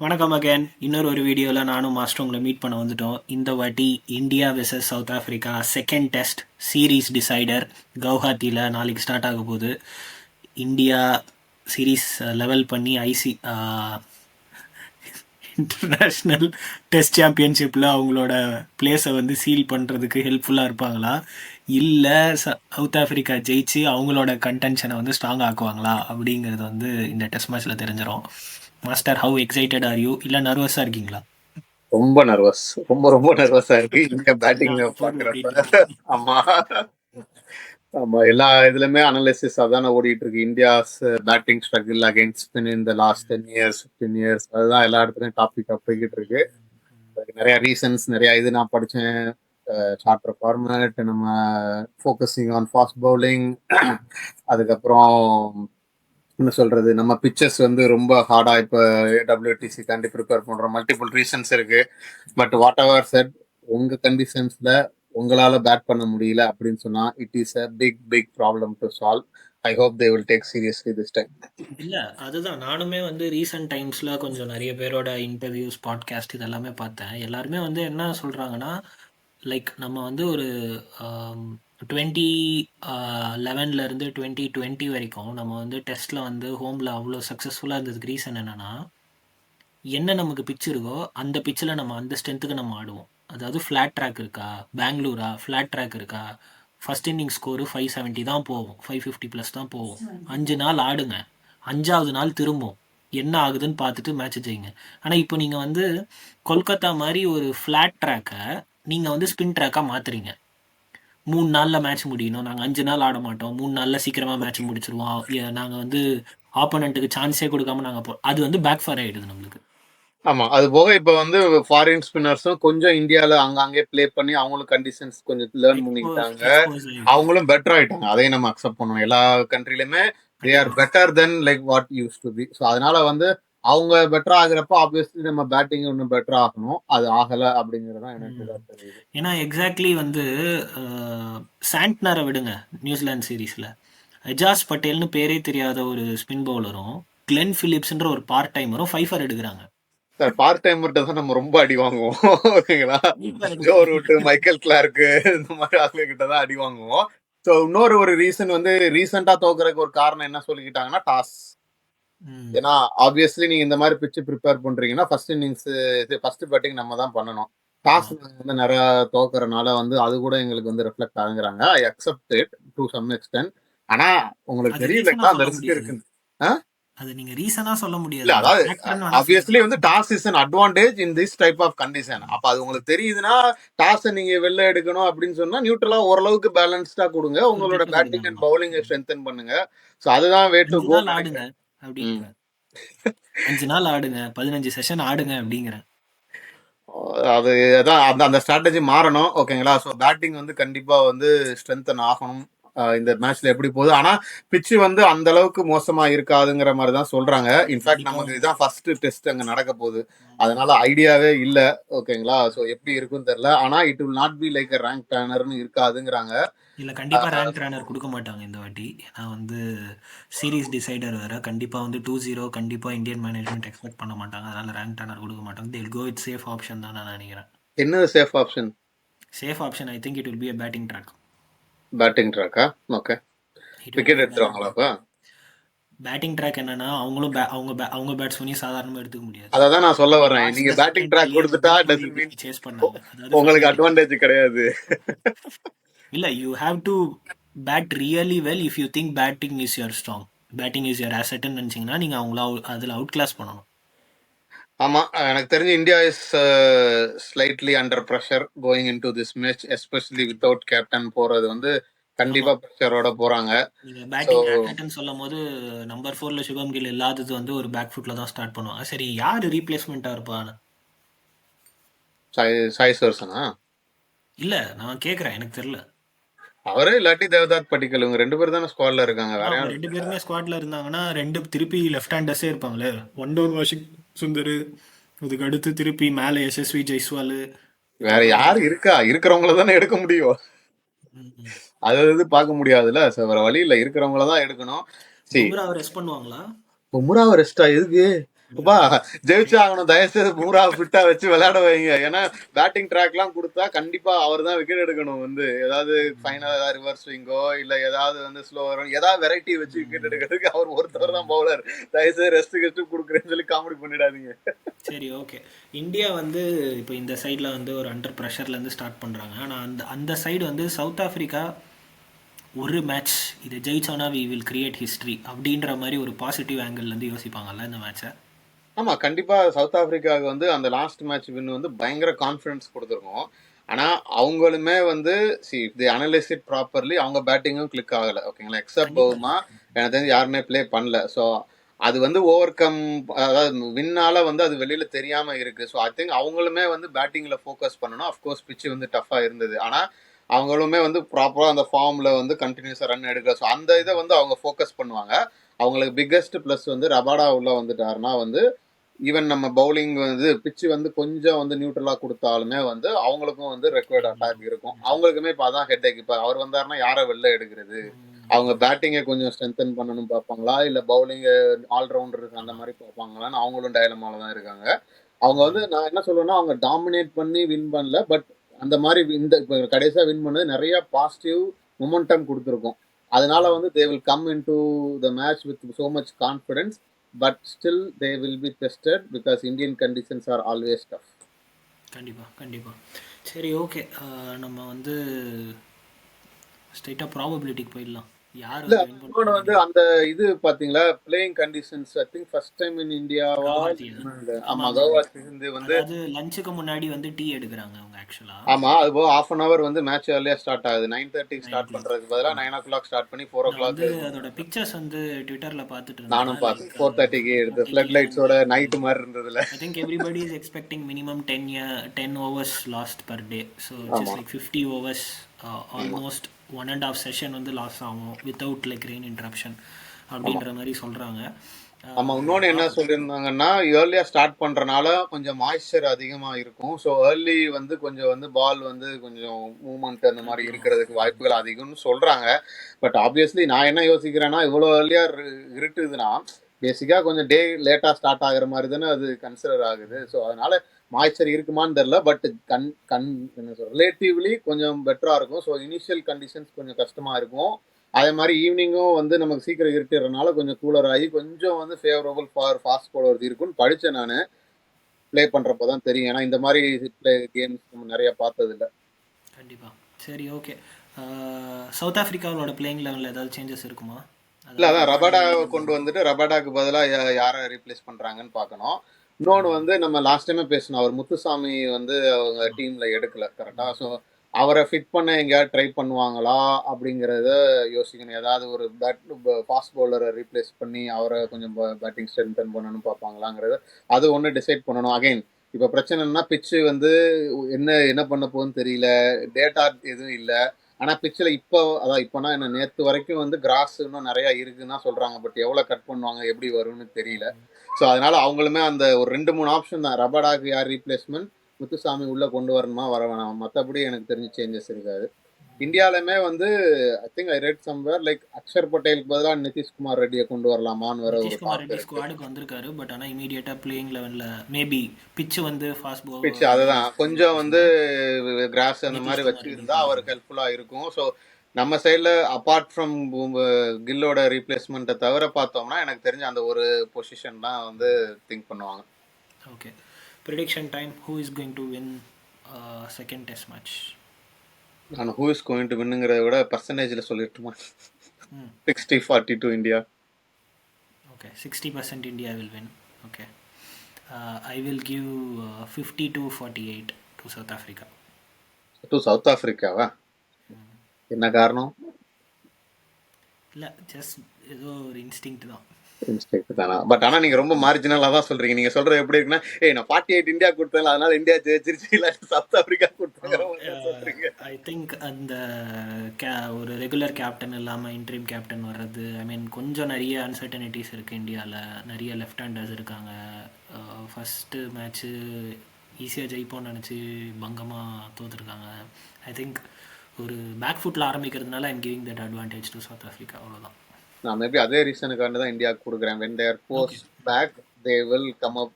வணக்கம் அகேன். இன்னொரு வீடியோவில் நானும் மாஸ்டர் உங்களை மீட் பண்ண வந்துட்டோம். இந்த வாட்டி India versus South Africa second test series decider கவுஹாத்தியில் நாளைக்கு ஸ்டார்ட் ஆக போகுது. இந்தியா சீரீஸ் லெவல் பண்ணி இன்டர்நேஷ்னல் டெஸ்ட் சாம்பியன்ஷிப்பில் அவங்களோட பிளேஸை வந்து சீல் பண்ணுறதுக்கு ஹெல்ப்ஃபுல்லாக இருப்பாங்களா, இல்லை சவுத் ஆஃப்ரிக்கா ஜெயிச்சு அவங்களோட கன்டென்ஷனை வந்து ஸ்ட்ராங் ஆக்குவாங்களா அப்படிங்கிறது வந்து இந்த டெஸ்ட் மேட்ச்சில் தெரிஞ்சிடும். Master, how excited are you? இல்லை நர்வஸாக இருக்கீங்களா? ரொம்ப நர்வஸ், ரொம்ப ரொம்ப நர்வஸா இருக்கு இந்த பேட்டிங் பாக்குறப்ப. ஆமா ஆமா, எல்லா இதுலயுமே அனாலிசிஸ் அதான ஓடிட்டு இருக்கு. India's batting struggle against spin in the last 10 years 15 years, அதுதான் எல்லா இடத்துலயும் டாபிக்கா போய்கிட்டு இருக்கு. அதுக்கு நிறைய ரீசன்ஸ், நிறைய இது நான் படிச்சேன். ஷார்ட்டர் ஃபார்மேட், நம்ம ஃபோக்கஸிங் ஆன் ஃபாஸ்ட் பவுலிங், அதுக்கப்புறம் என்ன சொல்றது, நம்ம பிச்சர்ஸ் வந்து ரொம்ப ஹார்டா இப்ப டபிள்யூடிசி காண்டி ப்ரிப்பேர் பண்றோம். மல்டிபிள் ரீசன்ஸ் இருக்கு. பட் வாட் எவர் செட், உங்க கண்டிஷன்ஸ்ல உங்களால பேட் பண்ண முடியல அப்படின்னு சொன்னா it is a big problem to solve. I hope they will take seriously this time. இல்லை, அதுதான் நானுமே வந்து ரீசெண்ட் டைம்ஸில் கொஞ்சம் நிறைய பேரோட இன்டர்வியூஸ், பாட்காஸ்ட் இதெல்லாமே பார்த்தேன். எல்லாருமே வந்து என்ன சொல்கிறாங்கன்னா, லைக் நம்ம வந்து ஒரு 2011லேருந்து 2020 வரைக்கும் நம்ம வந்து டெஸ்ட்டில் வந்து ஹோமில் அவ்வளோ சக்ஸஸ்ஃபுல்லாக இருந்ததுக்கு ரீசன் என்னென்னா, என்ன நமக்கு பிச் இருக்கோ அந்த பிச்சில் நம்ம அந்த ஸ்ட்ரென்த்துக்கு நம்ம ஆடுவோம். அதாவது ஃப்ளாட் ட்ராக் இருக்கா, பெங்களூரா ஃப்ளாட் ட்ராக் இருக்கா, ஃபர்ஸ்ட் இன்னிங் ஸ்கோரு 570 தான் போகும், 550 ப்ளஸ் தான் போகும். 5 நாள் ஆடுங்க, 5வது நாள் திரும்பும், என்ன ஆகுதுன்னு பார்த்துட்டு மேட்ச் ஜெயிங்க. ஆனால் இப்போ நீங்கள் வந்து கொல்கத்தா மாதிரி ஒரு ஃப்ளாட் ட்ராக்கை நீங்கள் வந்து ஸ்பின் ட்ராக்காக மாற்றுறீங்க. 3 நாளில் மேட்ச் முடியணும், நாங்கள் 5 நாள் ஆட மாட்டோம், 3 நாளில் சீக்கிரமாக மேட்ச் முடிச்சிருவோம், நாங்கள் வந்து ஆப்போனண்ட்டுக்கு சான்ஸே கொடுக்காம நாங்கள் அது வந்து பேக் ஃபயர் ஆகிடுது நம்மளுக்கு. ஆமா, அது போக இப்ப வந்து ஃபாரின் ஸ்பின்னர்ஸும் கொஞ்சம் இந்தியால அங்கங்கே ப்ளே பண்ணி அவங்களும் கண்டிஷன்ஸ் கொஞ்சம் லேர்ன் பண்ணிக்கிட்டாங்க. அவங்களும் பெட்டர் ஆயிட்டாங்க. அதையும் நம்ம அக்செப்ட் பண்ணணும். எல்லா கண்ட்ரிலுமே they are better than like what used to be. So அதனால வந்து அவங்க பெட்டர் ஆகுறப்ப ஆப்வியஸ்லி நம்ம பேட்டிங் இன்னும் பெட்டர் ஆகணும். அது ஆகல அப்படிங்கிறது தான் எனக்கு தெரியுது. ஏன்னா எக்ஸாக்ட்லி வந்து சாண்ட்னரை விடுங்க, நியூசிலாந்து சீரீஸில் எஜாஸ் பட்டேல்னு பேரே தெரியாத ஒரு ஸ்பின் பவுலரும் கிளென் பிலிப்ஸ்ன்ற ஒரு பார்ட் டைமரும் ஃபைஃபர் எடுக்கிறாங்க. சார், பார்ட் டைமர்கிட்ட தான் நம்ம ரொம்ப அடி வாங்குவோம். ஓகேங்களா, ஜோ ரூட், மைக்கேல் கிளார்க்கு, இந்த மாதிரி ஆளுங்க கிட்ட தான் அடி வாங்குவோம். ஸோ இன்னொரு ஒரு ரீசன் வந்து ரீசெண்டா தோக்குறதுக்கு ஒரு காரணம் என்ன சொல்லிக்கிட்டாங்கன்னா டாஸ். ஏன்னா ஆப்வியஸ்லி நீங்க இந்த மாதிரி பிச்சு ப்ரிப்பேர் பண்றீங்கன்னா ஃபர்ஸ்ட் இன்னிங்ஸ் ஃபர்ஸ்ட் பேட்டிங் நம்ம தான் பண்ணணும். டாஸ் வந்து நிறைய தோக்குறனால வந்து அது கூட எங்களுக்கு வந்து ரிஃப்ளெக்ட் ஆகுங்கிறாங்க. I accept it to some extent. ஆனா உங்களுக்கு தெரியல அந்த ரிஸ்க் இருக்கு. அது நீங்க ரீசனா சொல்ல முடியாது. இல்ல, அதாவது ஆப்வியஸ்லி வந்து toss is an advantage in this type of condition. அப்ப அது உங்களுக்கு தெரியுதுன்னா டாஸ் நீங்க வெளில எடுக்கணும் அப்படின்னு சொன்னா நியூட்ரலா ஓரளவுக்கு பேலன்ஸ்டா கொடுங்க, உங்களோட பேட்டிங் அண்ட் பவுலிங் ஸ்ட்ரென்தன் பண்ணுங்க. சோ அதுதான் வே டு கோ. ஆடுங்க அப்படிங்கிற 5 நாள் ஆடுங்க, 15 செஷன் ஆடுங்க அப்படிங்கிறேன். அது அதான் அந்த ஸ்ட்ராட்டஜி மாறணும். ஓகேங்களா. ஸோ பேட்டிங் வந்து கண்டிப்பா வந்து ஸ்ட்ரென்தன் ஆகணும். இந்த மேட்ச்ல எப்படி போகுது, ஆனா பிச்சு வந்து அந்த அளவுக்கு மோசமா இருக்காதுங்கிற மாதிரி தான் சொல்றாங்க. இன்ஃபேக்ட் நமக்கு இதுதான் ஃபர்ஸ்ட் டெஸ்ட் அங்க நடக்க போகுது, அதனால ஐடியாவே இல்ல. ஓகேங்களா. ஸோ எப்படி இருக்குன்னு தெரியல. ஆனா it will not be like rank டர்னர்னு இருக்காதுங்கிறாங்க. இல்ல, கண்டிப்பா ரேங்க் ரன்னர் கொடுக்க மாட்டாங்க இந்த வாட்டி. ஏன்னா வந்து சீரீஸ் டிசைடர் வேற. கண்டிப்பா வந்து 2-0 கண்டிப்பா இந்தியன் மேனேஜ்மெண்ட் எக்ஸ்பெக்ட் பண்ண மாட்டாங்க. அதனால ரேங்க் ரன்னர் கொடுக்க மாட்டாங்க. they'll go with safe option தான் நான் நினைக்கிறேன். என்ன safe option? Safe option I think it will be a batting track. Batting ட்ராக்கா? ஓகே. விக்கெட் எடுத்துருவாங்களாப்பா? பேட்டிங் ட்ராக் என்னன்னா அவங்களும் அவங்க பேட்ஸ்மேனையும் சாதாரணமாக எடுத்துக்க முடியாது. அதான் நான் சொல்ல வரேன். நீங்க பேட்டிங் ட்ராக் கொடுத்துட்டா சேஸ் பண்ணாங்க, உங்களுக்கு அட்வான்டேஜ் கிடையாது. இல்ல, you have to bat really well if you think batting is your strong, batting is your ஆசெட்னு நினைச்சீங்கன்னா நீங்க அவங்கள அதில் அவுட் கிளாஸ் பண்ணணும். ஆமா, எனக்கு தெரிஞ்சு India is slightly under pressure going in to this match, especially without captain போறது வந்து கண்டிப்பா ப்ரெஷரோட போறாங்க. நீங்க பேட்டிங் ஆசெட்னு சொல்லும் போது நம்பர் 4ல சுபம் கில் இல்லாதது வந்து ஒரு பேக் ஃபுட்ல தான் ஸ்டார்ட் பண்ணுவாங்க. சரி, யாரு ரீப்ளேஸ்மெண்டா இருப்பான்னு? சாய் சுதர்சனா? இல்ல, நான் கேக்குறேன், எனக்கு தெரியல. அவரே இல்லாட்டி தேவதாத் படிக்கல், இவங்க 2 பேர் தானே ஸ்குவாட்ல இருக்காங்க. வேற யாரும் 2 பேருமே ஸ்குவாட்ல இருந்தாங்கன்னா 2 திருப்பி லெஃப்ட் ஹேண்டர்ஸே இருப்பாங்களே. ஒன் டவுன் வாஷிங் சுந்தர், அதுக்கு அடுத்து திருப்பி மேல எஸ்எஸ்வி ஜெய்ஸ்வால். வேற யாரு இருக்கா? இருக்கிறவங்கள தானே எடுக்க முடியும். அது பார்க்க முடியாதுல்ல. வேற வழி இல்ல, இருக்கிறவங்கள தான் எடுக்கணும். பும்ராவை ரெஸ்ட் பண்ணுவாங்களா? பும்ராவை ரெஸ்டா? எதுக்கு? அப்பா ஜெயிச்சு ஆகணும், தயவுசெய்து பூரா ஃபிட்டா வச்சு விளையாட வைங்க. ஏன்னா பேட்டிங் ட்ராக் எல்லாம் கொடுத்தா கண்டிப்பா அவர் தான் விக்கெட் எடுக்கணும். வந்து ஏதாவது ஃபைனல் ஏதாவது ரிவர்ஸ் ஸ்விங்கோ இல்ல ஏதாவது வந்து ஸ்லோவரோ ஏதாவது வெரைட்டி வச்சு விக்கெட் எடுக்கிறதுக்கு அவர் ஒருத்தர் தான் பவுலர். தயவுசெய்து ரெஸ்ட் கொடுக்குறேன்னு சொல்லி காமெடி பண்ணிடாதீங்க. சரி, ஓகே. இந்தியா வந்து இப்போ இந்த சைடில் வந்து ஒரு அண்டர் ப்ரெஷர்லேருந்து ஸ்டார்ட் பண்ணுறாங்க. ஆனால் அந்த அந்த சைடு வந்து சவுத் ஆஃப்ரிக்கா ஒரு மேட்ச் இதை ஜெயிச்சோன்னா வி வில் கிரியேட் ஹிஸ்ட்ரி அப்படின்ற மாதிரி ஒரு பாசிட்டிவ் ஆங்கிள்லேருந்து யோசிப்பாங்கல்ல இந்த மேட்சை. ஆமா, கண்டிப்பா சவுத் ஆப்பிரிக்காவுக்கு வந்து அந்த லாஸ்ட் மேட்ச் வின் வந்து பயங்கர கான்ஃபிடன்ஸ் கொடுத்துருக்கும். ஆனா அவங்களுமே வந்து தி அனலைஸ் இட் ப்ராப்பர்லி, அவங்க பேட்டிங்கும் கிளிக் ஆகல. ஓகேங்களா, எக்ஸப்ட் பவுமா எனக்கு தெரிஞ்சு யாருமே ப்ளே பண்ணல. ஸோ அது வந்து ஓவர் கம், அதாவது வின்னால வந்து அது வெளியில தெரியாம இருக்கு. ஸோ ஐ திங்க் அவங்களுமே வந்து பேட்டிங்ல ஃபோக்கஸ் பண்ணணும். அஃப்கோர்ஸ் பிச்சு வந்து டஃபா இருந்தது. ஆனா அவங்களுமே வந்து ப்ராப்பரா அந்த ஃபார்ம்ல வந்து கண்டினியூஸா ரன் எடுக்கல. ஸோ அந்த இதை வந்து அவங்க ஃபோக்கஸ் பண்ணுவாங்க. அவங்களுக்கு பிக்கெஸ்ட் பிளஸ் வந்து ரபாடா உள்ள வந்துட்டாருன்னா வந்து ஈவன் நம்ம பவுலிங் வந்து பிச்சு வந்து கொஞ்சம் வந்து நியூட்ரலா கொடுத்தாலுமே வந்து அவங்களுக்கும் வந்து ரெக்வயர்ட் அட்டாக் இருக்கும். அவங்களுக்குமே இப்போ அதான் ஹெட்டேக். இப்போ அவர் வந்தாருன்னா யாரை வெளில எடுக்கிறது, அவங்க பேட்டிங்கை கொஞ்சம் ஸ்ட்ரென்தன் பண்ணணும் பார்ப்பாங்களா இல்லை பவுலிங் ஆல்ரவுண்டர் அந்த மாதிரி பார்ப்பாங்களான்னு அவங்களும் டயலமால தான் இருக்காங்க. அவங்க வந்து நான் என்ன சொல்லுவேன்னா அவங்க டாமினேட் பண்ணி வின் பண்ணல, பட் அந்த மாதிரி இந்த இப்போ கடைசியாக வின் பண்ணது நிறைய பாசிட்டிவ் மொமெண்டம் கொடுத்துருக்கும். அதனால வந்து they will come in to the match with so much confidence, but still they will be tested because Indian conditions are always tough. கண்டிப்பாக. சரி, ஓகே. நம்ம வந்து ஸ்ட்ரைட்டாக ப்ராபபிலிட்டிக்கு போயிடலாம். யார் இல்ல வந்து win இன்னொன்று பண்ணுவாங்க? வந்து அந்த இது பாத்தீங்களா playing conditions, I think first time in இந்தியாவா. கவுஹாத்தி தான். ஆமா, ஆமாம். கவுஹாத்தி வந்து அதாவது லஞ்சுக்கு முன்னாடி வந்து டீ எடுக்கிறாங்க அவங்க ஆக்சுவலாக. ஆமா, அது போக half an hour வந்து மேட்ச் ஏர்லியா ஸ்டார்ட் ஆகுது. 9:30 ஸ்டார்ட் 9:30. பண்றதுக்கு பதிலாக 9 o'clock ஸ்டார்ட் பண்ணி 4 நான் o'clock. வந்து அதோட பிக்சர்ஸ் வந்து ட்விட்டரில் பார்த்துட்டு இருந்தேன். நானும் பார்த்தேன். 4:30க்கு எடுத்து ஃபிளட் லைட்ஸோட நைட் மாதிரி இருந்ததுல. I think everybody is expecting minimum 10 overs lost per day. So it's just ஆமா like 50 overs, almost 1.5 session வந்து லாஸ் ஆகும் without like rain interruption அப்படின்ற மாதிரி சொல்கிறாங்க. ஆமா, இன்னொன்னு என்ன சொல்லியிருந்தாங்கன்னா ஏர்லியா ஸ்டார்ட் பண்றனால கொஞ்சம் மாய்ஸ்சர் அதிகமா இருக்கும். ஸோ ஏர்லி வந்து கொஞ்சம் வந்து பால் வந்து கொஞ்சம் மூவ்மெண்ட் அந்த மாதிரி இருக்கிறதுக்கு வாய்ப்புகள் அதிகம்னு சொல்றாங்க. பட் ஆப்வியஸ்லி நான் என்ன யோசிக்கிறேன்னா இவ்வளோ ஏர்லியா இருட்டுதுன்னா பேசிக்கா கொஞ்சம் டே லேட்டா ஸ்டார்ட் ஆகுற மாதிரி தானே அது கன்சிடர் ஆகுது. ஸோ அதனால மாய்ஸ்சர் இருக்குமான்னு தெரியல. பட் என்ன சொல்ற ரிலேட்டிவ்லி கொஞ்சம் பெட்டரா இருக்கும். ஸோ இனிஷியல் கண்டிஷன்ஸ் கொஞ்சம் கஷ்டமா இருக்கும். அதே மாதிரி ஈவினிங்கும் வந்து நமக்கு சீக்கிரம் இருட்டுறதுனால கொஞ்சம் கூலர் ஆகி கொஞ்சம் வந்து ஃபேவரபிள் ஃபார் ஃபாஸ்ட் பவுலர் இருக்குன்னு படித்தேன். நான் ப்ளே பண்ணுறப்போ தான் தெரியும். ஏன்னா இந்த மாதிரி கேம்ஸ் நம்ம நிறைய பார்த்தது இல்லை. கண்டிப்பாக. சரி, ஓகே. சவுத் ஆஃப்ரிக்காவோட பிளேயிங் லெவலில் ஏதாவது சேஞ்சஸ் இருக்குமா? இல்லை, அதான் ரபாடா கொண்டு வந்துட்டு ரபாடாக்கு பதிலாக யாரை ரீப்ளேஸ் பண்ணுறாங்கன்னு பார்க்கணும். இன்னொன்று வந்து நம்ம லாஸ்ட் டைமே பேசணும், அவர் முத்துசாமி வந்து அவங்க டீமில் எடுக்கல கரெக்டாக. ஸோ அவரை ஃபிட் பண்ண எங்கேயாவது ட்ரை பண்ணுவாங்களா அப்படிங்கிறத யோசிக்கணும். ஏதாவது ஒரு ஃபாஸ்ட் பவுலரை ரீப்ளேஸ் பண்ணி அவரை கொஞ்சம் பேட்டிங் ஸ்ட்ரென்தன் பண்ணணும்னு பார்ப்பாங்களாங்கிறத அது ஒன்று டிசைட் பண்ணணும். அகைன் இப்போ பிரச்சனைனா பிச்சு வந்து என்ன பண்ண போகுதுன்னு தெரியல, டேட்டா எதுவும் இல்லை. ஆனால் பிச்சில் இப்போனா என்ன நேற்று வரைக்கும் வந்து கிராஸ் இன்னும் நிறையா இருக்குன்னு தான் சொல்கிறாங்க. பட் எவ்வளோ கட் பண்ணுவாங்க எப்படி வரும்னு தெரியல. ஸோ அதனால அவங்களுமே அந்த ஒரு 2-3 ஆப்ஷன் தான். ரபாடாக்கு யார் ரீப்ளேஸ்மெண்ட், முத்துசாமி உள்ளே கொண்டு வரணுமா வர வேணாம், மற்றபடி எனக்கு தெரிஞ்சு சேஞ்சஸ் இருக்காது. இந்தியாவிலுமே வந்து I think I read somewhere like Akshar பட்டேலுக்கு பதிலாக நிதிஷ்குமார் ரெட்டியை கொண்டு வரலாமான்னு வர ஒரு நிதிஷ்குமார் ரெட்டி ஸ்குவாடுக்கு வந்திருக்காரு. பட் ஆனால் இமீடியட்டாக பிளேயிங் லெவலில் மேபி பிச்சு வந்து ஃபாஸ்ட் பிச்சு அதுதான் கொஞ்சம் வந்து கிராஸ் அந்த மாதிரி வச்சுருந்தா அவருக்கு ஹெல்ப்ஃபுல்லாக இருக்கும். ஸோ நம்ம சைடில் அப்பார்ட் ஃப்ரம் கில்லோட ரீப்ளேஸ்மெண்ட்டை தவிர பார்த்தோம்னா எனக்கு தெரிஞ்ச அந்த ஒரு பொசிஷன் தான் வந்து திங்க் பண்ணுவாங்க. Okay, prediction time. Who is going to win second test match? நான் ஹூ இஸ் கோயிங் டு வின்னுங்கிறத விட பர்சன்டேஜில் சொல்லிட்டுமா, 60-42 India. Okay, 60% India will win. Okay, I will give 50-48 to South Africa. To South ஆஃப்ரிக்காவா? என்ன காரணம்? இல்லை, ஜஸ்ட் ஏதோ ஒரு இன்ஸ்டிங்க்ட் தான். இன்ஸ்டிங்க்ட் தானா? பட் ஆனால் நீங்கள் ரொம்ப மார்ஜினலாக தான் சொல்கிறீங்க. நீங்கள் சொல்கிறது எப்படி இருக்குன்னா, நான் 48 இந்தியா கொடுத்தேன் அதனால இந்தியா ஜெயிச்சிருச்சு, இல்லை சவுத் ஆஃப்ரிக்கா கொடுத்தாங்க. ஐ திங்க் அந்த ஒரு ரெகுலர் கேப்டன் இல்லாமல் இன்ட்ரீம் கேப்டன் வர்றது, ஐ மீன் கொஞ்சம் நிறைய அன்சர்டனிட்டிஸ் இருக்குது இந்தியாவில். நிறைய லெஃப்ட் ஹேண்டர்ஸ் இருக்காங்க. ஃபஸ்ட்டு மேட்ச்சு ஈஸியாக ஜெயிப்போன்னு நினச்சி பங்கமாக தோற்றுருக்காங்க. ஐ திங்க் ஒரு பேக் ஃபுட்டில் ஆரம்பிக்கிறதுனால I'm giving that advantage to South Africa, அவ்வளோதான். நான் மேபி அதே ரீசனுக்காண்டி தான் இந்தியாவுக்கு கொடுக்குறேன். when they are forced back they will come up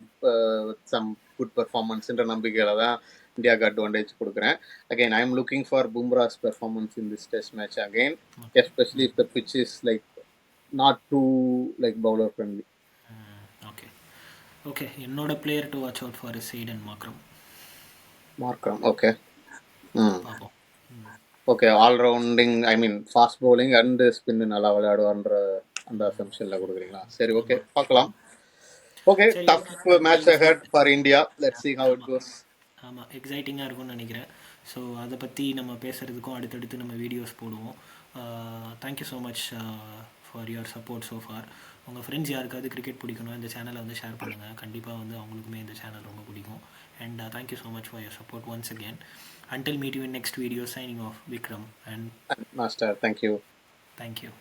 with some good performance என்ற நம்பிக்கையில தான் இந்தியாவுக்கு அட்வான்டேஜ் கொடுக்குறேன். Again, I am looking for Bumrah's performance in this test match again, especially if the pitch is like not too like bowler friendly. Okay okay. என்னோட player to watch out for is Aiden Markram. Okay. பார்ப்போம். Okay, allrounding, I mean fast bowling and spin நல்லா விளையாடுவான்ற அந்த அசம்ஷனில் கொடுக்குறீங்களா? சரி, okay, பார்க்கலாம். Okay, tough match ahead for India. Let's see how it goes. ஆமாம், எக்ஸைட்டிங்காக இருக்கும்னு நினைக்கிறேன். ஸோ அதை பற்றி நம்ம பேசுகிறதுக்கும் அடுத்தடுத்து நம்ம வீடியோஸ் போடுவோம். Thank you so much for your support so for. உங்கள் ஃப்ரெண்ட்ஸ் யாருக்காவது கிரிக்கெட் பிடிக்கணும், இந்த சேனலை வந்து ஷேர் பண்ணுங்கள். கண்டிப்பாக வந்து அவங்களுக்குமே இந்த சேனல் ரொம்ப பிடிக்கும். And thank you so much for your support once again. Until meet you in next video, signing off, Vikram and Master. Thank you. Thank you.